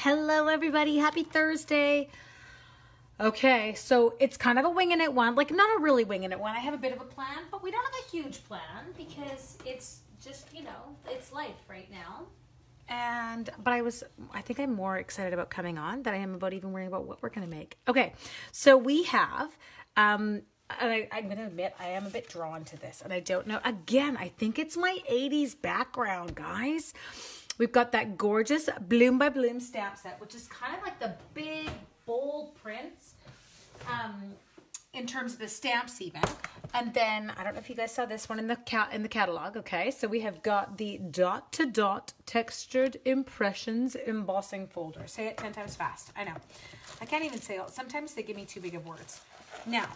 Hello everybody, happy Thursday. Okay, so it's kind of a winging it one, like not a really winging it one. I have a bit of a plan, but we don't have a huge plan because it's just, it's life right now. But I think I'm more excited about coming on than I am about even worrying about what we're going to make. Okay, so we have, and I'm going to admit I am a bit drawn to this and I don't know. Again, I think it's my 80s background, guys. We've got that gorgeous Bloom by Bloom stamp set, which is kind of like the big, bold prints in terms of the stamps even. And then, I don't know if you guys saw this one in the catalog, okay? So we have got the dot-to-dot textured impressions embossing folder. Say it 10 times fast. I know. I can't even say it. Sometimes they give me too big of words. Now,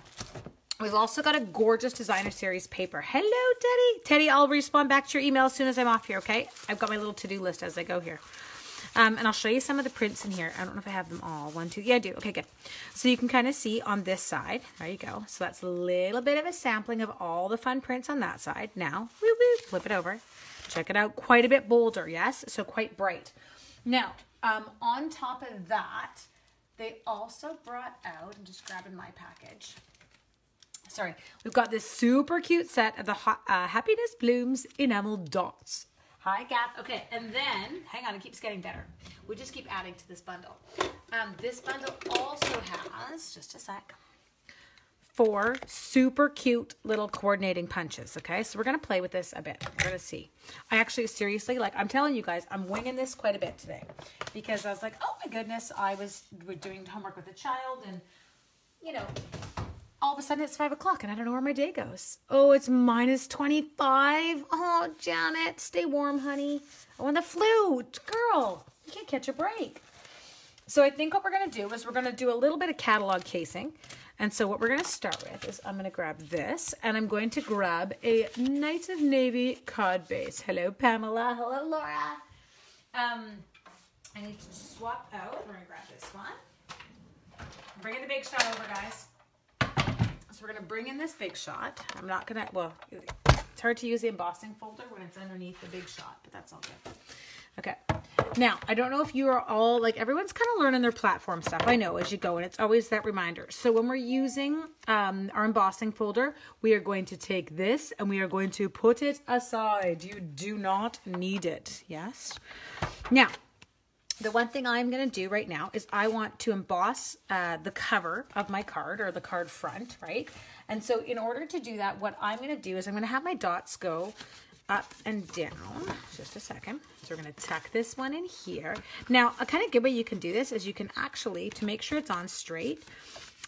we've also got a gorgeous designer series paper. Hello, Teddy. Teddy, I'll respond back to your email as soon as I'm off here, okay? I've got my little to-do list as I go here. And I'll show you some of the prints in here. I don't know if I have them all. 1, 2. Yeah, I do. Okay, good. So you can kind of see on this side. There you go. So that's a little bit of a sampling of all the fun prints on that side. Now, flip it over. Check it out. Quite a bit bolder, yes? So quite bright. Now, on top of that, they also brought out, I'm just grabbing my package. Sorry, we've got this super cute set of the Happiness Blooms enamel dots. Hi, Kath. Okay, and then, hang on, it keeps getting better. We just keep adding to this bundle. This bundle also has, just a sec, 4 super cute little coordinating punches, okay? So we're going to play with this a bit. We're going to see. I actually, seriously, I'm telling you guys, I'm winging this quite a bit today. Because I was like, oh my goodness, we're doing homework with a child and, all of a sudden it's 5 o'clock and I don't know where my day goes. Oh, it's minus 25. Oh, Janet, stay warm, honey. Oh, and the flu. Girl, you can't catch a break. So I think what we're going to do is we're going to do a little bit of catalog casing. And so what we're going to start with is I'm going to grab this and I'm going to grab a Knights of Navy card base. Hello, Pamela. Hello, Laura. I need to swap out. We're going to grab this one. I'm bringing the big shot over, guys. So we're going to bring in this big shot. I'm not going to, well, it's hard to use the embossing folder when it's underneath the big shot, but that's all good. Okay. Now, I don't know if you are all, everyone's kind of learning their platform stuff. I know as you go, and it's always that reminder. So when we're using our embossing folder, we are going to take this and we are going to put it aside. You do not need it. Yes? Now, the one thing I'm going to do right now is I want to emboss the cover of my card or the card front, right? And so in order to do that, what I'm going to do is I'm going to have my dots go up and down. Just a second. So we're going to tuck this one in here. Now, a kind of good way you can do this is you can actually, to make sure it's on straight,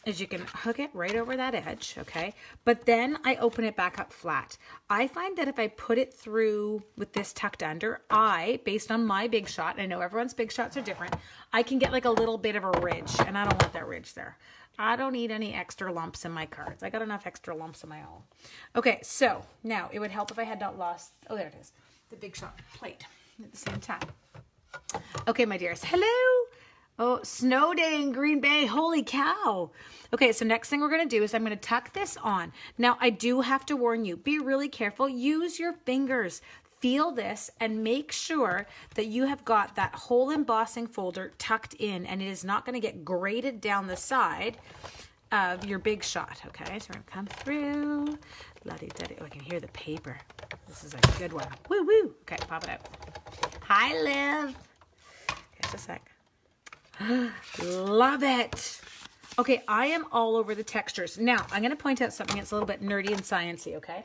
is you can hook it right over that edge, okay? But then I open it back up flat. I find that if I put it through with this tucked under, based on my big shot, and I know everyone's big shots are different, I can get like a little bit of a ridge, and I don't want that ridge there. I don't need any extra lumps in my cards. I got enough extra lumps of my own. Okay, so now it would help if I had not lost, oh, there it is, the big shot plate at the same time. Okay, my dears, hello. Oh, snow day in Green Bay. Holy cow. Okay, so next thing we're going to do is I'm going to tuck this on. Now, I do have to warn you, be really careful. Use your fingers. Feel this and make sure that you have got that whole embossing folder tucked in and it is not going to get grated down the side of your big shot. Okay, so we're going to come through. La-di-da-di. Oh, I can hear the paper. This is a good one. Woo, woo. Okay, pop it out. Hi, Liv. Just a sec. Love it. Okay, I am all over the textures. Now, I'm going to point out something that's a little bit nerdy and sciencey, okay?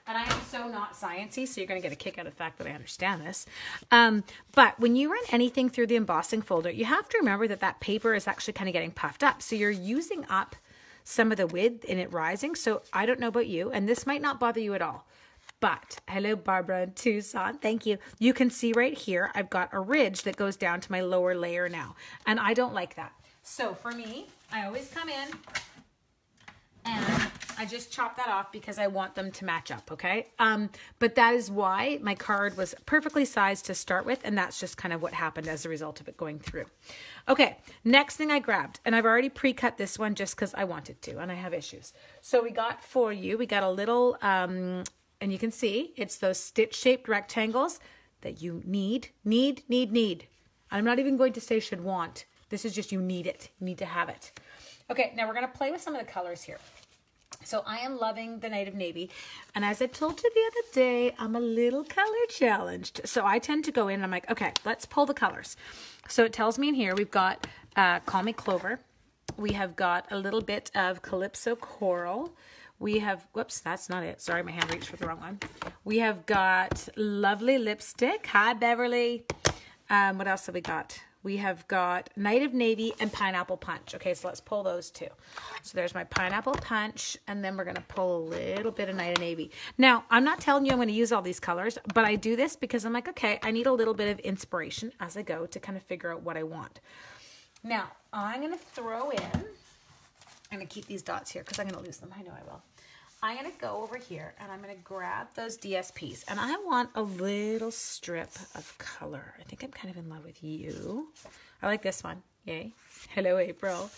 And I am so not sciencey, so you're going to get a kick out of the fact that I understand this. But when you run anything through the embossing folder, you have to remember that that paper is actually kind of getting puffed up. So you're using up some of the width in it rising. So I don't know about you, and this might not bother you at all. But, hello Barbara in Tucson, thank you. You can see right here, I've got a ridge that goes down to my lower layer now. And I don't like that. So for me, I always come in and I just chop that off because I want them to match up, okay? But that is why my card was perfectly sized to start with, and that's just kind of what happened as a result of it going through. Okay, next thing I grabbed, and I've already pre-cut this one just because I wanted to, and I have issues. So we got a little... and you can see it's those stitch-shaped rectangles that you need. I'm not even going to say should want. This is just you need it. You need to have it. Okay, now we're going to play with some of the colors here. So I am loving the Night of Navy. And as I told you the other day, I'm a little color challenged. So I tend to go in and I'm like, okay, let's pull the colors. So it tells me in here, we've got Call Me Clover. We have got a little bit of Calypso Coral. We have, whoops, that's not it. Sorry, my hand reached for the wrong one. We have got Lovely Lipstick. Hi, Beverly. What else have we got? We have got Night of Navy and Pineapple Punch. Okay, so let's pull those two. So there's my Pineapple Punch, and then we're going to pull a little bit of Night of Navy. Now, I'm not telling you I'm going to use all these colors, but I do this because I'm like, okay, I need a little bit of inspiration as I go to kind of figure out what I want. Now, I'm going to throw in, I'm going to keep these dots here because I'm going to lose them. I know I will. I'm going to go over here and I'm going to grab those DSPs and I want a little strip of color. I think I'm kind of in love with you. I like this one. Yay. Hello, April.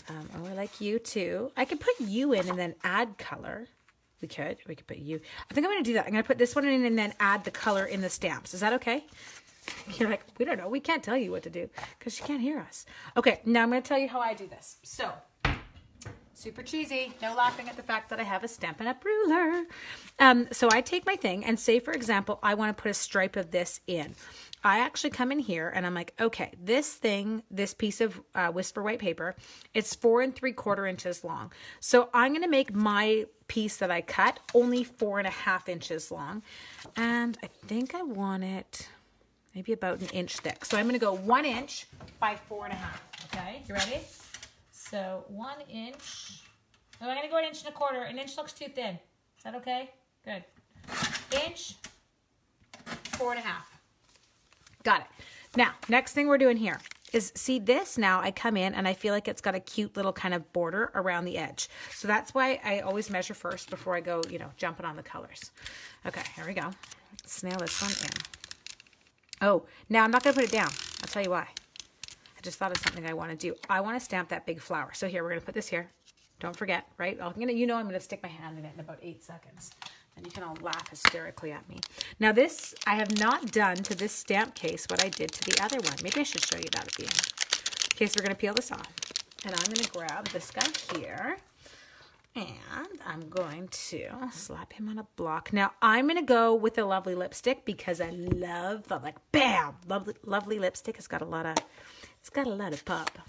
Oh, I like you too. I could put you in and then add color. We could put you. I think I'm going to do that. I'm going to put this one in and then add the color in the stamps. Is that okay? You're like, we don't know. We can't tell you what to do because you can't hear us. Okay, now I'm going to tell you how I do this. So, super cheesy. No laughing at the fact that I have a Stampin' Up! Ruler. So I take my thing and say, for example, I want to put a stripe of this in. I actually come in here and I'm like, okay, this thing, this piece of Whisper White paper, it's 4 3/4 inches long. So I'm going to make my piece that I cut only 4.5 inches long. And I think I want it maybe about 1 inch thick. So I'm going to go 1 inch by 4.5. Okay, you ready? So 1 inch. Oh, I'm going to go 1 1/4 inches. 1 inch looks too thin. Is that okay? Good. 1 inch, 4.5. Got it. Now, next thing we're doing here is, see this now, I come in and I feel like it's got a cute little kind of border around the edge. So that's why I always measure first before I go, you know, jumping on the colors. Okay, here we go. Let's nail this one in. Oh, now I'm not going to put it down. I'll tell you why. I just thought of something I want to do. I want to stamp that big flower. So here, we're going to put this here. Don't forget, right? You know I'm going to stick my hand in it in about 8 seconds. And you can all laugh hysterically at me. Now this, I have not done to this stamp case what I did to the other one. Maybe I should show you that at the end. Okay, so we're going to peel this off. And I'm going to grab this guy here. And I'm going to slap him on a block. Now, I'm going to go with the Lovely Lipstick because I love, I'm like, bam! Lovely Lipstick has got a lot of, it's got a lot of pop.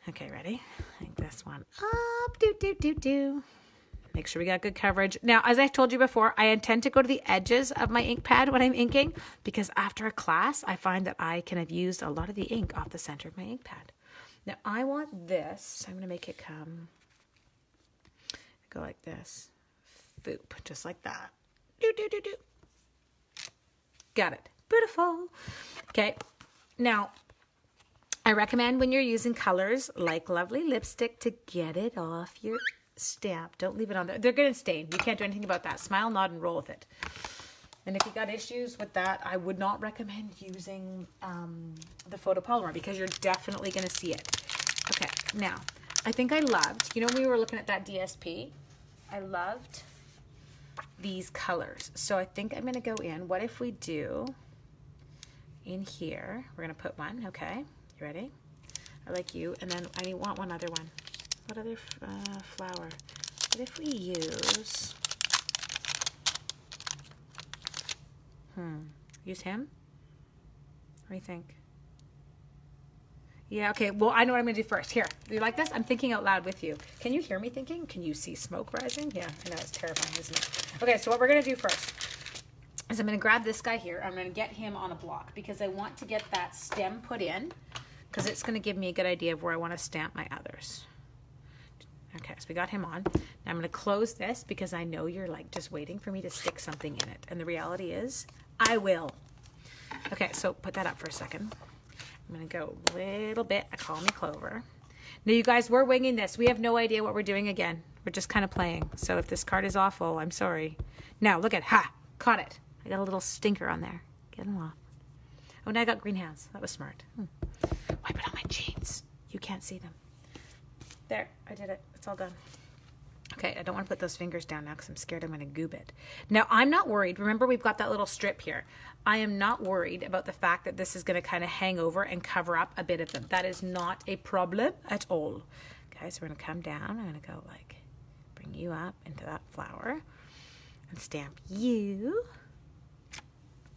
Okay, ready? Hang this one up. Make sure we got good coverage. Now, as I told you before, I intend to go to the edges of my ink pad when I'm inking because after a class, I find that I can have used a lot of the ink off the center of my ink pad. Now, I want this. I'm going to make it go like this. Foop, just like that. Got it. Beautiful. Okay. Now, I recommend when you're using colors like Lovely Lipstick to get it off your stamp. Don't leave it on there. They're going to stain. You can't do anything about that. Smile, nod, and roll with it. And if you got issues with that, I would not recommend using the photopolymer because you're definitely going to see it. Okay, now, I think I loved, you know, we were looking at that DSP. I loved these colors. So I think I'm going to go in. What if we do in here? We're going to put one. Okay, you ready? I like you. And then I want one other one. What other flower? What if we use, use him? What do you think? Yeah, okay, well, I know what I'm going to do first. Here, do you like this? I'm thinking out loud with you. Can you hear me thinking? Can you see smoke rising? Yeah, I know, it's terrifying, isn't it? Okay, so what we're going to do first is I'm going to grab this guy here. I'm going to get him on a block because I want to get that stem put in because it's going to give me a good idea of where I want to stamp my others. Okay, so we got him on. Now I'm going to close this because I know you're like just waiting for me to stick something in it. And the reality is, I will. Okay, so put that up for a second. I'm going to go a little bit. I Call Me Clover. Now you guys, we're winging this. We have no idea what we're doing again. We're just kind of playing. So if this card is awful, I'm sorry. Now look at, caught it. I got a little stinker on there. Get him off. Oh, now I got green hands. That was smart. Wipe it on my jeans. You can't see them. There, I did it. It's all done. Okay, I don't want to put those fingers down now because I'm scared I'm going to goob it. Now, I'm not worried. Remember, we've got that little strip here. I am not worried about the fact that this is going to kind of hang over and cover up a bit of them. That is not a problem at all. Okay, so we're going to come down. I'm going to go like, bring you up into that flower and stamp you.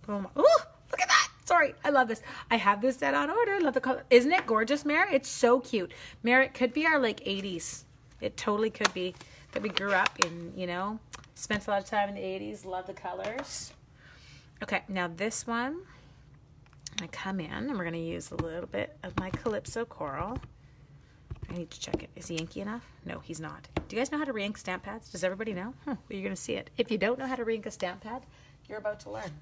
Boom. Ooh, look at that. Sorry, I love this. I have this set on order. Love the color. Isn't it gorgeous, Mare? It's so cute. Mare, it could be our like 80s. It totally could be that we grew up in, you know, spent a lot of time in the 80s. Love the colors. Okay, now this one, I'm going to come in and we're going to use a little bit of my Calypso Coral. I need to check it. Is he inky enough? No, he's not. Do you guys know how to re-ink stamp pads? Does everybody know? Well, you're going to see it. If you don't know how to re-ink a stamp pad, you're about to learn.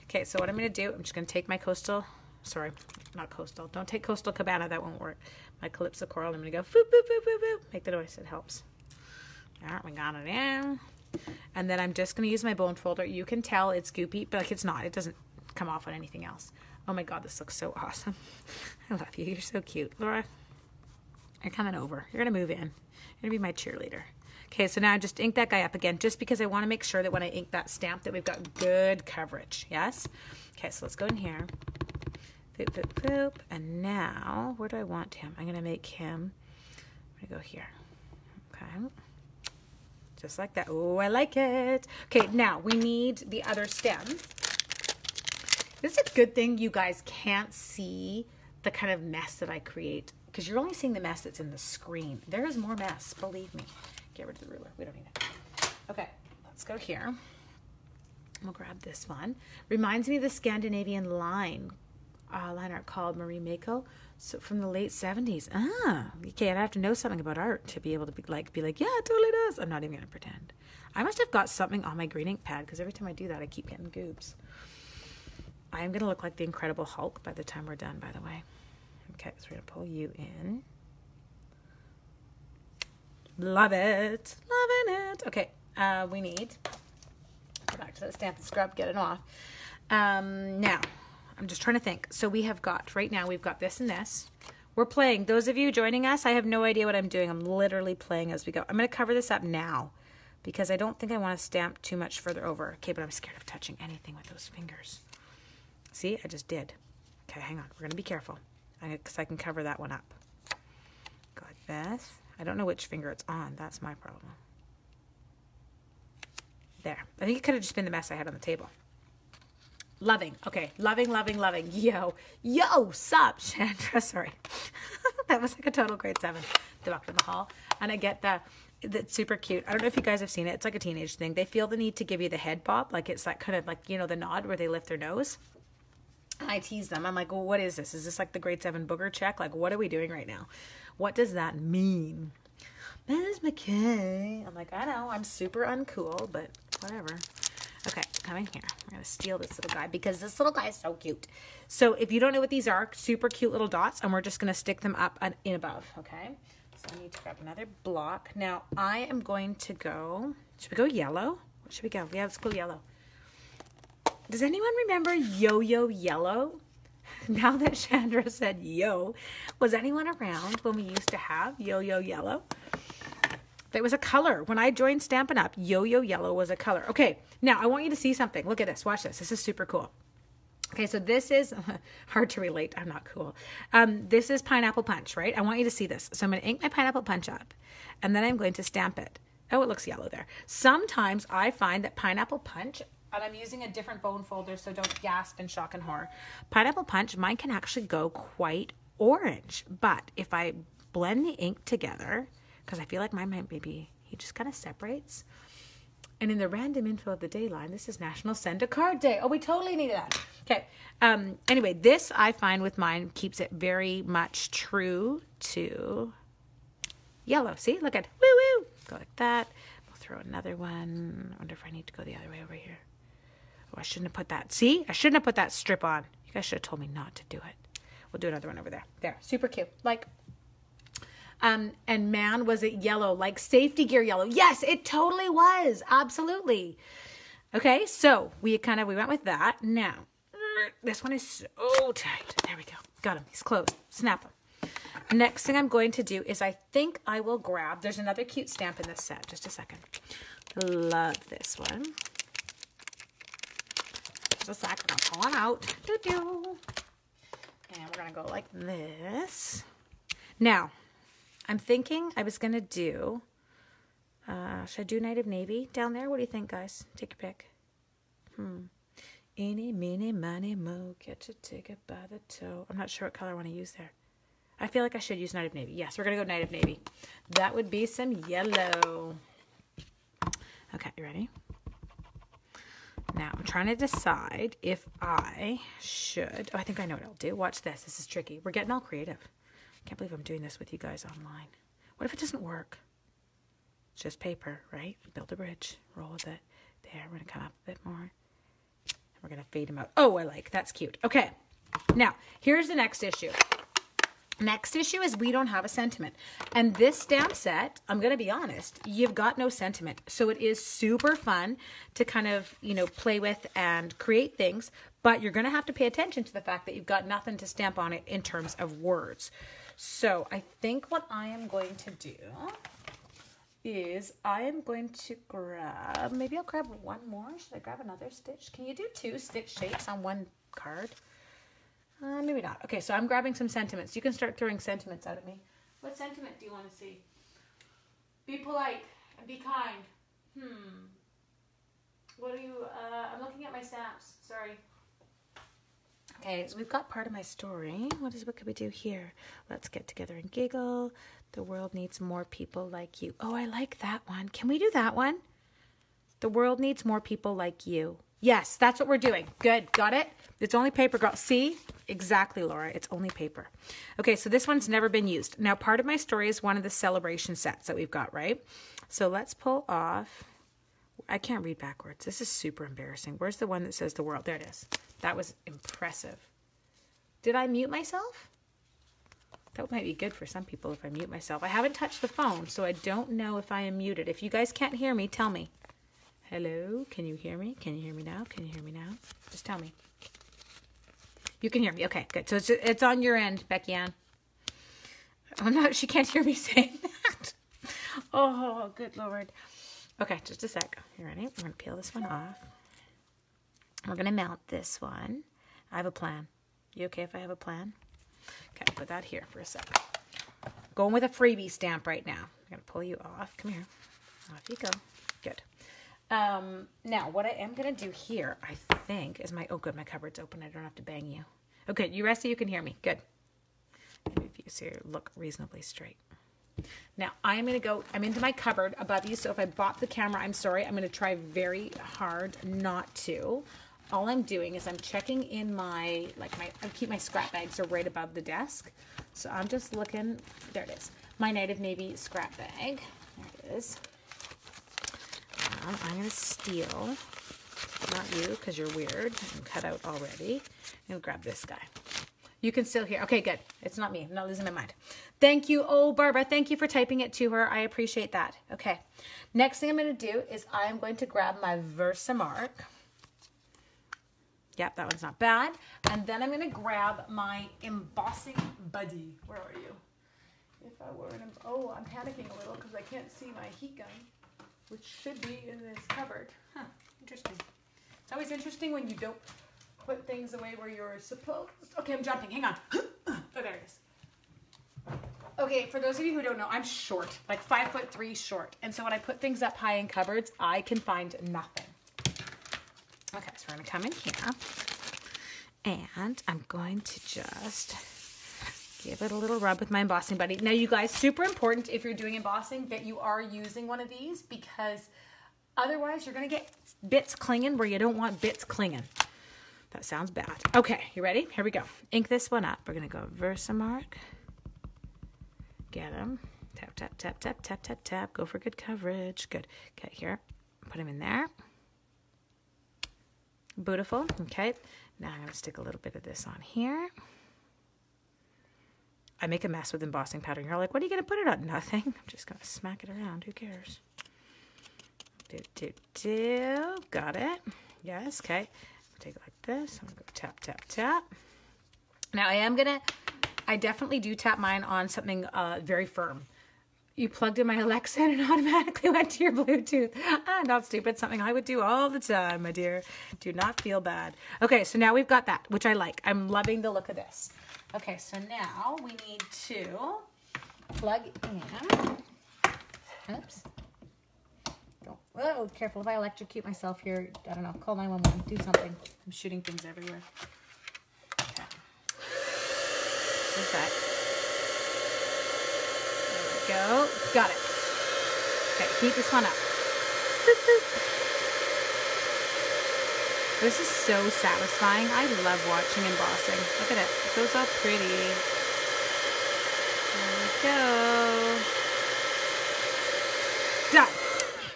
Okay, so what I'm going to do, I'm just going to take my Coastal, sorry, not Coastal. Don't take Coastal Cabana. That won't work. My Calypso Coral. I'm going to go boop, boop, boop, boop, boop. Make the noise. It helps. All right, we got it in. And then I'm just going to use my bone folder. You can tell it's goopy, but like it's not. It doesn't come off on anything else. Oh my God, this looks so awesome. I love you. You're so cute. Laura, you're coming over. You're going to move in. You're going to be my cheerleader. Okay, so now I just ink that guy up again, just because I want to make sure that when I ink that stamp that we've got good coverage. Yes? Okay, so let's go in here. Boop, boop, boop. And now, where do I want him? I'm going to make him, I'm going to go here. Okay. Just like that. Oh, I like it. Okay, now we need the other stem. This is a good thing you guys can't see the kind of mess that I create, because you're only seeing the mess that's in the screen. There is more mess, believe me. Get rid of the ruler. We don't need it. Okay, let's go here. We'll grab this one. Reminds me of the Scandinavian line art called Marie Mako, so from the late 70s. Okay, I'd have to know something about art to be able to be like, yeah, it totally does. I'm not even going to pretend. I must have got something on my green ink pad, because every time I do that, I keep getting goobs. I am going to look like the Incredible Hulk by the time we're done, by the way. Okay, so we're going to pull you in. Love it. Loving it. Okay, we need, go back to the Stamp and Scrub, get it off. Now, I'm just trying to think. So we have got, right now, we've got this and this. We're playing. Those of you joining us, I have no idea what I'm doing. I'm literally playing as we go. I'm going to cover this up now, because I don't think I want to stamp too much further over. Okay, but I'm scared of touching anything with those fingers. See, I just did. Okay, hang on. We're going to be careful, because I can cover that one up. Go like this. I don't know which finger it's on. That's my problem. There. I think it could have just been the mess I had on the table. Loving. Okay. Loving, loving, loving. Yo. Yo, sup, Chandra. Sorry. That was like a total grade 7. The walk in the hall. And I get that's super cute. I don't know if you guys have seen it. It's like a teenage thing. They feel the need to give you the head bob. Like it's that kind of like, you know, the nod where they lift their nose. I tease them. I'm like, well, what is this? Is this like the grade 7 booger check? Like, what are we doing right now? What does that mean? Ms. McKay. I'm like, I know, I'm super uncool, but whatever. Okay, come in here. I'm going to steal this little guy because this little guy is so cute. So if you don't know what these are, super cute little dots, and we're just going to stick them up and in above, okay? So I need to grab another block. Now, I am going to go, should we go yellow? What should we go? Yeah, let's go yellow. Does anyone remember Yo-Yo Yellow? Now that Chandra said yo, was anyone around when we used to have Yo-Yo Yellow? That was a color. When I joined Stampin' Up, Yo-Yo Yellow was a color. Okay, now I want you to see something. Look at this. Watch this. This is super cool. Okay, so this is hard to relate. I'm not cool. This is Pineapple Punch, right? I want you to see this. So I'm going to ink my Pineapple Punch up, and then I'm going to stamp it. Oh, it looks yellow there. Sometimes I find that Pineapple Punch, and I'm using a different bone folder, so don't gasp in shock and horror. Pineapple Punch, mine can actually go quite orange. But if I blend the ink together, because I feel like mine might maybe, he just kind of separates. And in the random info of the day line, this is National Send a Card Day. Oh, we totally need that. Okay. Anyway, this I find with mine keeps it very much true to yellow. See, look at, woo woo. Go like that. We'll throw another one. I wonder if I need to go the other way over here. Oh, I shouldn't have put that. See, I shouldn't have put that strip on. You guys should have told me not to do it. We'll do another one over there. There, super cute. Like, and man, was it yellow, like safety gear yellow? Yes, it totally was. Absolutely. Okay, so we went with that. Now, this one is so tight. There we go. Got him. He's closed. Snap him. Next thing I'm going to do is I think I will grab, there's another cute stamp in this set. Just a second. Love this one. Just a sec, I'm pulling out. Doo-doo. And we're going to go like this. Now, I'm thinking I was going to do, should I do Night of Navy down there? What do you think, guys? Take your pick. Eeny, meeny, miny, mo, catch a ticket by the toe. I'm not sure what color I want to use there. I feel like I should use Night of Navy. Yes, we're going to go Night of Navy. That would be some yellow. Okay, you ready? Now, I'm trying to decide if I should... Oh, I think I know what I'll do. Watch this. This is tricky. We're getting all creative. I can't believe I'm doing this with you guys online. What if it doesn't work? It's just paper, right? Build a bridge. Roll with it. There, we're going to come up a bit more. We're going to fade them out. Oh, I like. That's cute. Okay. Now, here's the next issue. Next issue is we don't have a sentiment. And this stamp set, I'm going to be honest, you've got no sentiment. So it is super fun to kind of, you know, play with and create things. But you're going to have to pay attention to the fact that you've got nothing to stamp on it in terms of words. So I think what I am going to do is I am going to grab, maybe I'll grab one more. Should I grab another stitch? Can you do 2 stitch shapes on one card? Maybe not. Okay, so I'm grabbing some sentiments. You can start throwing sentiments out at me. What sentiment do you want to see? Be polite and be kind. What are you, I'm looking at my stamps. Sorry. Okay, so we've got part of my story. What could we do here? Let's get together and giggle. The world needs more people like you. Oh, I like that one. Can we do that one? The world needs more people like you. Yes, that's what we're doing. Good, got it? It's only paper, girl. See? Exactly, Laura. It's only paper. Okay, so this one's never been used. Now, part of my story is one of the celebration sets that we've got, right? So let's pull off. I can't read backwards. This is super embarrassing. Where's the one that says the world? There it is. That was impressive. Did I mute myself? That might be good for some people if I mute myself. I haven't touched the phone, so I don't know if I am muted. If you guys can't hear me, tell me. Hello? Can you hear me? Can you hear me now? Can you hear me now? Just tell me. You can hear me. Okay, good. So it's on your end, Becky Ann. Oh, no, she can't hear me saying that. Oh, good Lord. Okay, just a sec. You ready? I'm going to peel this one off. We're going to mount this one. I have a plan. You okay if I have a plan? Okay, put that here for a second. Going with a freebie stamp right now. I'm going to pull you off. Come here. Off you go. Good. Now, what I am going to do here, I think, is oh, good, my cupboard's open. I don't have to bang you. Okay, you rest so you can hear me. Good. Maybe if you see, look reasonably straight. Now, I'm into my cupboard above you, so if I bop the camera, I'm sorry. I'm going to try very hard not to. All I'm doing is I'm checking in I keep my scrap bags are right above the desk. So I'm just looking, there it is. My Night of Navy scrap bag. There it is. I'm going to steal, not you because you're weird and cut out already. I'm going to grab this guy. You can still hear. Okay, good. It's not me. I'm not losing my mind. Thank you. Oh, Barbara, thank you for typing it to her. I appreciate that. Okay. Next thing I'm going to do is I'm going to grab my Versamark. Yep, that one's not bad. And then I'm going to grab my embossing buddy. Where are you? If I were oh, I'm panicking a little because I can't see my heat gun, which should be in this cupboard. Huh, interesting. It's always interesting when you don't put things away where you're supposed. Okay, I'm jumping. Hang on. Oh, there it is. Okay, for those of you who don't know, I'm short, like 5'3" short. And so when I put things up high in cupboards, I can find nothing. Okay, so we're going to come in here. And I'm going to just give it a little rub with my embossing buddy. Now, you guys, super important if you're doing embossing that you are using one of these, because otherwise you're going to get bits clinging where you don't want bits clinging. That sounds bad. Okay, you ready? Here we go. Ink this one up. We're going to go Versamark. Get them. Tap, tap, tap, tap, tap, tap, tap. Go for good coverage. Good. Okay, here. Put them in there. Beautiful. Okay. Now I'm going to stick a little bit of this on here. I make a mess with embossing powder. You're like, what are you going to put it on? Nothing. I'm just going to smack it around. Who cares? Got it. Yes. Okay. Take it like this. I'm going to go tap, tap, tap. Now I I definitely do tap mine on something very firm. You plugged in my Alexa and it automatically went to your Bluetooth. Not stupid. Something I would do all the time, my dear. Do not feel bad. Okay, so now we've got that, which I like. I'm loving the look of this. Okay, so now we need to plug in. Oops. Whoa, careful if I electrocute myself here. I don't know. Call 911. Do something. I'm shooting things everywhere. Okay. What's that? Go. Got it. Okay, heat this one up. This is so satisfying. I love watching embossing. Look at it. It goes all pretty. There we go. Done.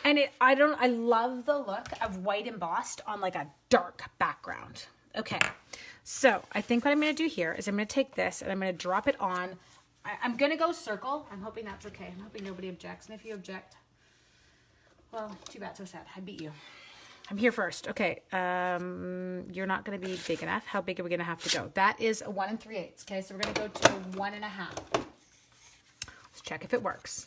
And I love the look of white embossed on like a dark background. Okay. So I think what I'm going to do here is I'm going to take this and I'm going to drop it on. I'm going to go circle. I'm hoping that's okay. I'm hoping nobody objects. And if you object, well, too bad, so sad. I beat you. I'm here first. Okay. You're not going to be big enough. How big are we going to have to go? That is a 1 3/8. Okay. So we're going to go to 1 1/2. Let's check if it works.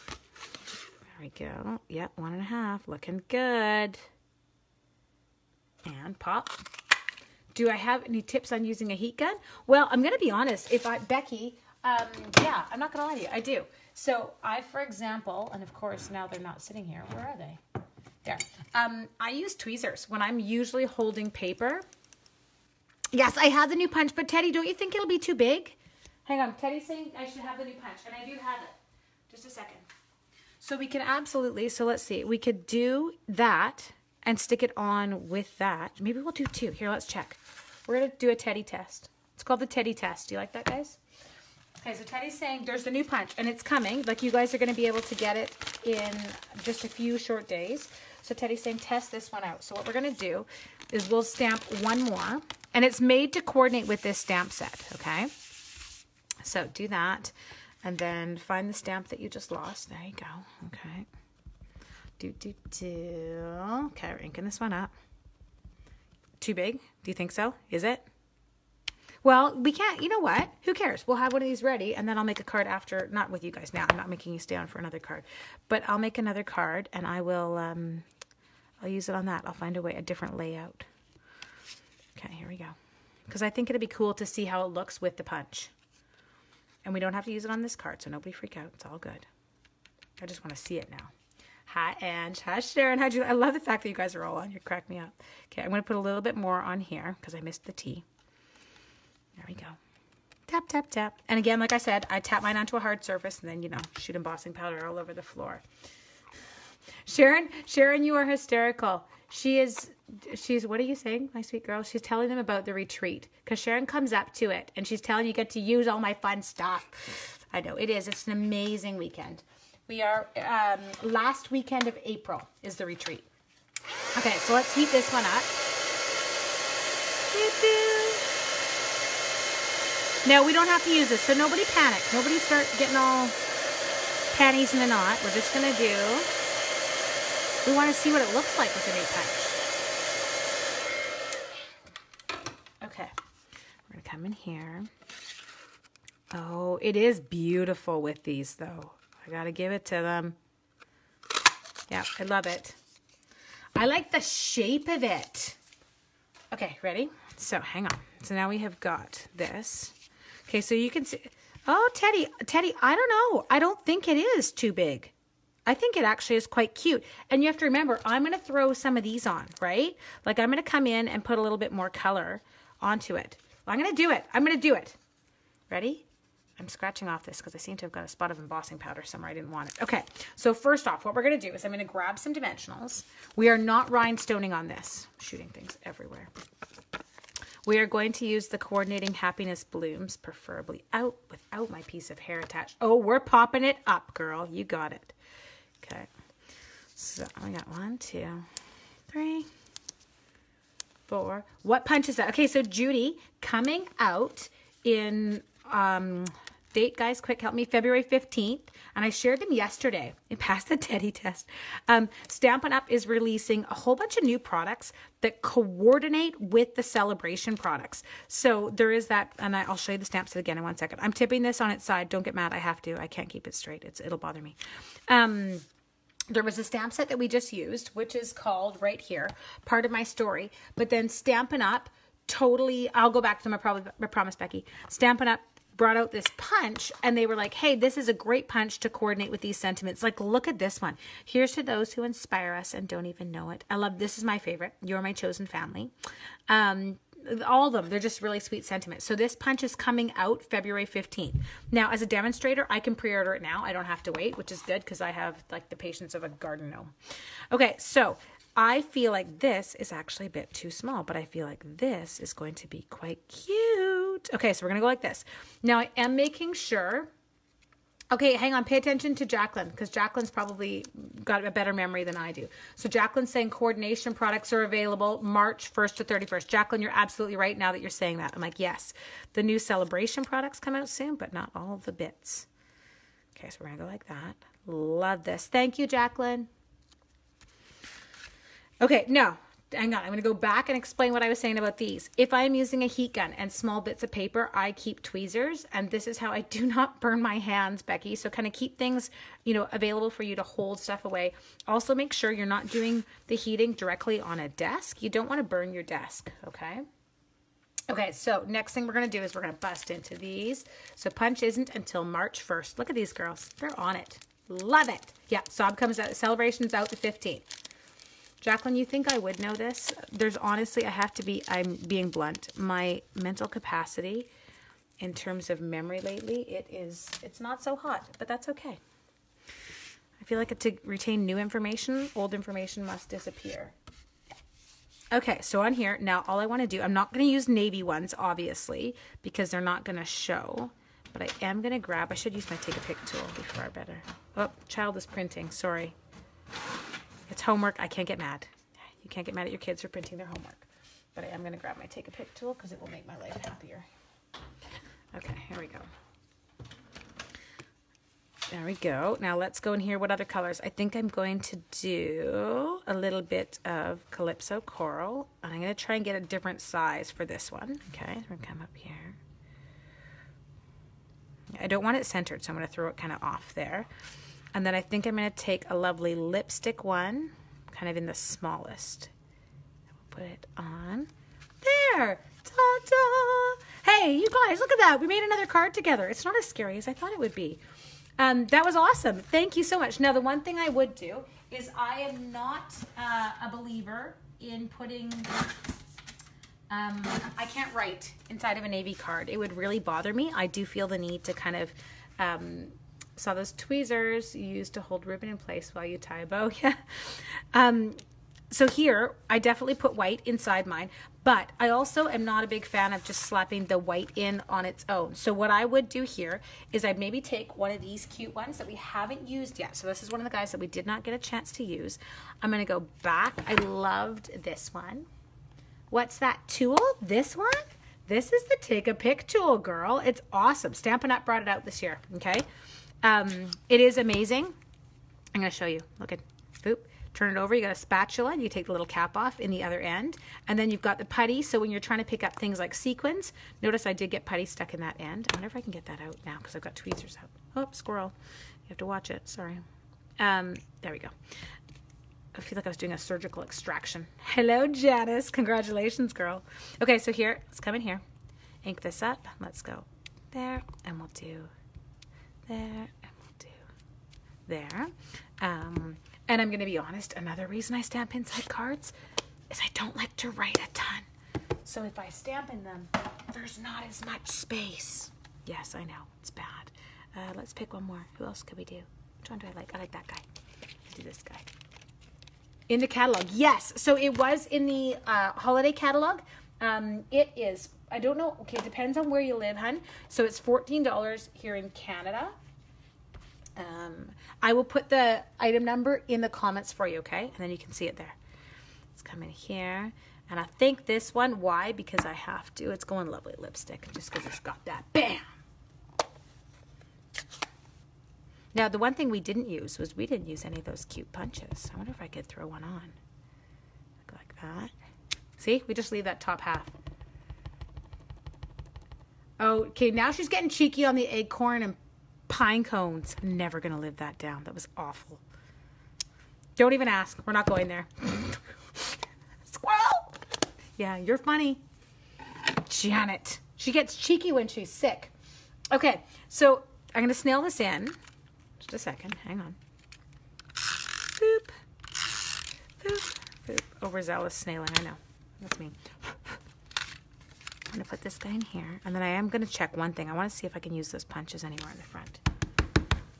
There we go. Yep. 1 1/2. Looking good. And pop. Do I have any tips on using a heat gun? Well, I'm going to be honest. Becky, yeah, I'm not going to lie to you. I do. So for example, and of course now they're not sitting here. Where are they? There. I use tweezers when I'm usually holding paper. Yes, I have the new punch, but Teddy, don't you think it'll be too big? Hang on. Teddy's saying I should have the new punch, and I do have it. Just a second. So we can absolutely, so let's see. We could do that and stick it on with that. Maybe we'll do two. Here, let's check. We're going to do a Teddy test. It's called the Teddy test. Do you like that, guys? Okay, so Teddy's saying there's the new punch, and it's coming. Like, you guys are going to be able to get it in just a few short days. So Teddy's saying test this one out. So what we're going to do is we'll stamp one more, and it's made to coordinate with this stamp set, okay? So do that, and then find the stamp that you just lost. There you go. Okay. Okay, we're inking this one up. Too big? Do you think so? Is it? Well, we can't. You know what? Who cares? We'll have one of these ready, and then I'll make a card after. Not with you guys now. I'm not making you stay on for another card. But I'll make another card, and I will, I'll use it on that. I'll find a different layout. Okay, here we go. Because I think it'd be cool to see how it looks with the punch. And we don't have to use it on this card, so nobody freak out. It's all good. I just want to see it now. Hi, Ange. Hi, Sharon. How'd you? I love the fact that you guys are all on. You crack me up. Okay, I'm going to put a little bit more on here because I missed the T. There we go. Tap, tap, tap. And again, like I said, I tap mine onto a hard surface and then, you know, shoot embossing powder all over the floor. Sharon, you are hysterical. She's, what are you saying, my sweet girl? She's telling them about the retreat because Sharon comes up to it and she's telling you get to use all my fun stuff. I know it is. It's an amazing weekend. We are, last weekend of April is the retreat. Okay, so let's heat this one up. No, we don't have to use this, so nobody panic. Nobody start getting all panties in a knot. We're just going to do, we want to see what it looks like with a new punch. Okay, we're going to come in here. Oh, it is beautiful with these, though. I got to give it to them. Yeah, I love it. I like the shape of it. Okay, ready? So, hang on. So now we have got this. Okay, so you can see. Oh, Teddy, I don't know. I don't think it is too big. I think it actually is quite cute. And you have to remember, I'm going to throw some of these on, right? Like, I'm going to come in and put a little bit more color onto it. Well, I'm going to do it. I'm going to do it. Ready? I'm scratching off this because I seem to have got a spot of embossing powder somewhere. I didn't want it. Okay, so first off, what we're going to do is I'm going to grab some dimensionals. We are not rhinestoning on this. I'm shooting things everywhere. We are going to use the coordinating happiness blooms, preferably out without my piece of hair attached. Oh, we're popping it up, girl. You got it. Okay. So I got 1, 2, 3, 4. What punch is that? Okay, so Judy coming out in date, guys, quick help me, February 15th. And I shared them yesterday. It passed the Teddy test. Stampin' Up! Is releasing a whole bunch of new products that coordinate with the celebration products. So there is that, and I'll show you the stamp set again in 1 second. I'm tipping this on its side. Don't get mad. I have to. I can't keep it straight. It'll bother me. There was a stamp set that we just used, which is called right here, Part of My Story. But then Stampin' Up! Totally, I'll go back to them, I promise, Becky. Stampin' Up! Brought out this punch, and they were like, hey, this is a great punch to coordinate with these sentiments. Like, look at this one. Here's to those who inspire us and don't even know it. I love, this is my favorite. You're my chosen family. All of them, they're just really sweet sentiments. So this punch is coming out February 15th. Now, as a demonstrator, I can pre-order it now. I don't have to wait, which is good because I have like the patience of a garden gnome. Okay, so I feel like this is actually a bit too small, but I feel like this is going to be quite cute. Okay, so we're going to go like this. Now, I am making sure... Okay, hang on. Pay attention to Jacqueline because Jacqueline's probably got a better memory than I do. So Jacqueline's saying coordination products are available March 1st to 31st. Jacqueline, you're absolutely right now that you're saying that. I'm like, yes. The new celebration products come out soon, but not all the bits. Okay, so we're going to go like that. Love this. Thank you, Jacqueline. Okay, no. Hang on, I'm going to go back and explain what I was saying about these. If I'm using a heat gun and small bits of paper, I keep tweezers, and this is how I do not burn my hands, Becky. So kind of keep things, you know, available for you to hold stuff away. Also make sure you're not doing the heating directly on a desk. You don't want to burn your desk, okay? Okay, so next thing we're going to do is we're going to bust into these. So punch isn't until March 1st. Look at these girls. They're on it. Love it. Yeah, Sob comes out. Celebration's out the 15th. Jacqueline, you think I would know this? There's honestly, I'm being blunt. My mental capacity in terms of memory lately, it's not so hot, but that's okay. I feel like to retain new information, old information must disappear. Okay, so on here, now all I want to do, I'm not going to use navy ones, obviously, because they're not going to show, but I am going to grab, I should use my take a pick tool before better. Oh, child is printing, sorry. It's homework. I can't get mad. You can't get mad at your kids for printing their homework. But I am going to grab my take a pick tool because it will make my life happier. Okay, here we go. There we go. Now let's go in here. What other colors? I think I'm going to do a little bit of Calypso Coral. And I'm going to try and get a different size for this one. Okay, we're going to come up here. I don't want it centered, so I'm going to throw it kind of off there. And then I think I'm going to take a lovely lipstick one, kind of in the smallest. We'll put it on. There! Ta-da! Hey, you guys, look at that. We made another card together. It's not as scary as I thought it would be. That was awesome. Thank you so much. Now, the one thing I would do is I am not a believer in putting... I can't write inside of a navy card. It would really bother me. I do feel the need to kind of... saw those tweezers you use to hold ribbon in place while you tie a bow. Yeah. So here, I definitely put white inside mine, but I also am not a big fan of just slapping the white in on its own. So what I would do here is I'd maybe take one of these cute ones that we haven't used yet. So this is one of the guys that we did not get a chance to use. I'm going to go back. I loved this one. What's that tool? This one? This is the Take a Pick tool, girl. It's awesome. Stampin' Up! Brought it out this year, okay? It is amazing. I'm going to show you. Look at, boop, turn it over. You got a spatula, and you take the little cap off in the other end. And then you've got the putty. So when you're trying to pick up things like sequins, notice I did get putty stuck in that end. I wonder if I can get that out now because I've got tweezers out. Oh, squirrel. You have to watch it. Sorry. There we go. I feel like I was doing a surgical extraction. Hello, Janice. Congratulations, girl. Okay, so here, let's come in here. Ink this up. Let's go there, and we'll do there, and we'll do there. And I'm going to be honest, another reason I stamp inside cards is I don't like to write a ton. So if I stamp in them, there's not as much space. Yes, I know. It's bad. Let's pick one more. Who else could we do? Which one do I like? I like that guy. Let's do this guy. In the catalog, yes. So it was in the holiday catalog. It is, I don't know, okay, it depends on where you live, hun. So it's $14 here in Canada. I will put the item number in the comments for you, okay? And then you can see it there. Let's come in here. And I think this one, why? Because I have to. It's going lovely lipstick, just because it's got that. Bam! Now, the one thing we didn't use was we didn't use any of those cute punches. I wonder if I could throw one on. Like that. See? We just leave that top half. Oh, okay. Now she's getting cheeky on the acorn and pine cones. I'm never going to live that down. That was awful. Don't even ask. We're not going there. Squirrel! Yeah, you're funny. Janet. She gets cheeky when she's sick. Okay, so I'm going to snail this in. Just a second. Hang on. Boop. Boop. Boop. Overzealous snailing. I know. That's me. I'm going to put this guy in here. And then I am going to check one thing. I want to see if I can use those punches anywhere in the front.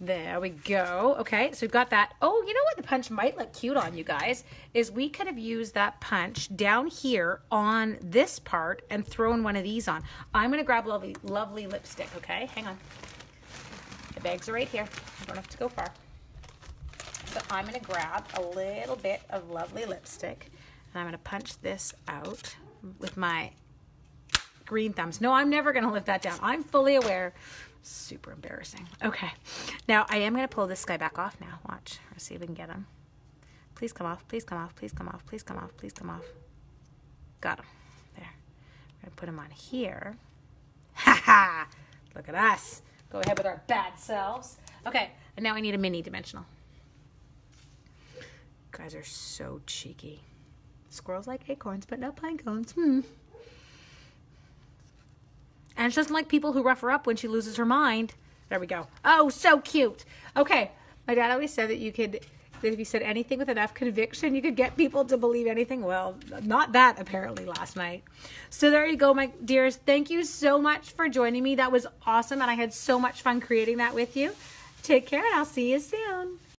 There we go. Okay, so we've got that. Oh, you know what the punch might look cute on, you guys, is we could have used that punch down here on this part and thrown one of these on. I'm going to grab lovely lipstick, okay? Hang on. The bags are right here. I don't have to go far. So I'm going to grab a little bit of lovely lipstick, and I'm going to punch this out with my green thumbs. No, I'm never going to lift that down. I'm fully aware. Super embarrassing. Okay. Now, I am going to pull this guy back off now. Watch. Let's see if we can get him. Please come off. Please come off. Please come off. Please come off. Please come off. Got him. There. We're going to put him on here. Ha ha! Look at us. Go ahead with our bad selves. Okay. And now I need a mini dimensional. You guys are so cheeky. Squirrels like acorns, but no pine cones. And she doesn't like people who rough her up when she loses her mind. There we go. Oh, so cute. Okay. My dad always said that if you said anything with enough conviction, you could get people to believe anything. Well, not that apparently last night. So there you go, my dears. Thank you so much for joining me. That was awesome. And I had so much fun creating that with you. Take care and I'll see you soon.